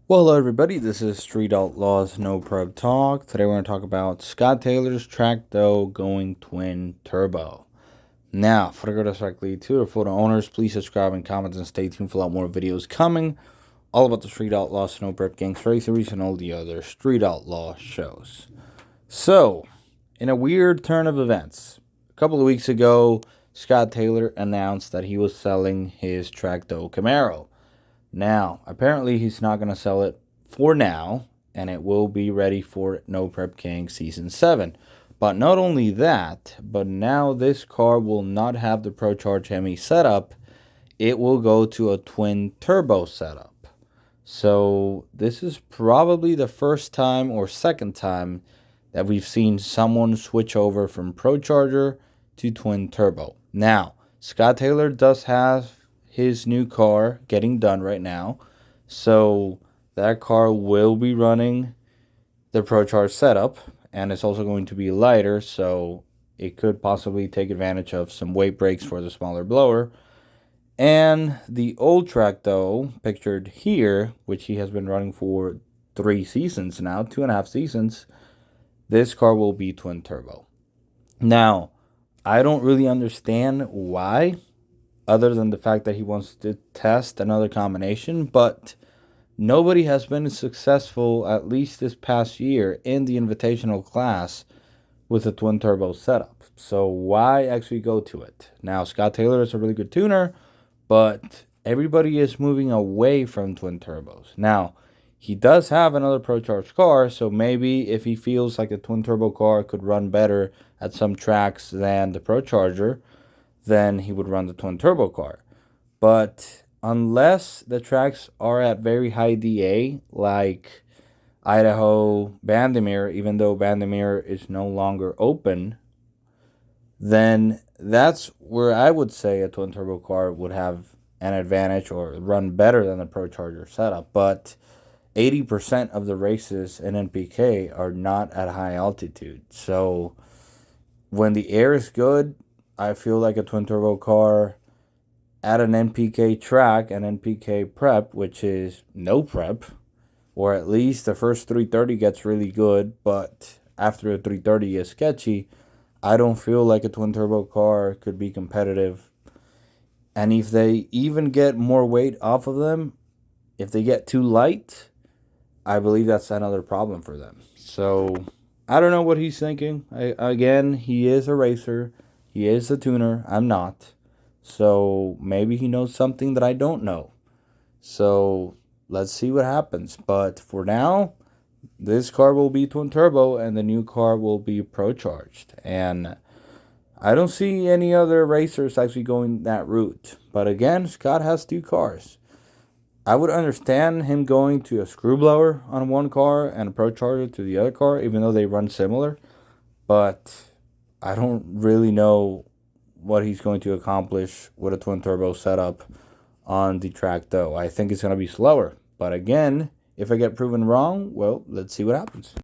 Well, hello everybody, this is Street Outlaws No Prep Talk. Today we're going to talk about Scott Taylor's track Doe going twin turbo. Now, before I go directly to it, for the owners, please subscribe and comment and stay tuned for a lot more videos coming. All about the Street Outlaws, Snow Prep Gangs, Race Series, and all the other Street Outlaw shows. So, in a weird turn of events, a couple of weeks ago, Scott Taylor announced that he was selling his track Doe Camaro. Now, apparently he's not going to sell it for now, and it will be ready for No Prep King Season 7. But not only that, but now this car will not have the ProCharge Hemi setup. It will go to a twin turbo setup. So this is probably the first time or second time that we've seen someone switch over from ProCharger to twin turbo. Now, Scott Taylor does have his new car getting done right now, so that car will be running the ProCharge setup, and it's also going to be lighter, so it could possibly take advantage of some weight brakes for the smaller blower. And the old track, though, pictured here, which he has been running for 3 seasons now, 2.5 seasons, this car will be twin turbo. Now, I don't really understand why, other than the fact that he wants to test another combination, but nobody has been successful, at least this past year, in the Invitational class with a twin turbo setup. So why actually go to it? Now, Scott Taylor is a really good tuner, but everybody is moving away from twin turbos. Now, he does have another ProCharge car, so maybe if he feels like a twin turbo car could run better at some tracks than the ProCharger, then he would run the twin turbo car. But unless the tracks are at very high DA, like Idaho, Bandimere, even though Bandimere is no longer open, then that's where I would say a twin turbo car would have an advantage or run better than the ProCharger setup. But 80% of the races in NPK are not at high altitude. So when the air is good, I feel like a twin turbo car at an NPK track, an NPK prep, which is no prep, or at least the first 330 gets really good, but after a 330 is sketchy, I don't feel like a twin turbo car could be competitive. And if they even get more weight off of them, if they get too light, I believe that's another problem for them. So I don't know what he's thinking. Again, he is a racer. He is a tuner. I'm not. So maybe he knows something that I don't know. So let's see what happens. But for now, this car will be twin turbo and the new car will be ProCharged. And I don't see any other racers actually going that route. But again, Scott has 2 cars. I would understand him going to a screw blower on one car and a ProCharger to the other car, even though they run similar. But I don't really know what he's going to accomplish with a twin turbo setup on the track, though. I think it's going to be slower. But again, if I get proven wrong, well, let's see what happens.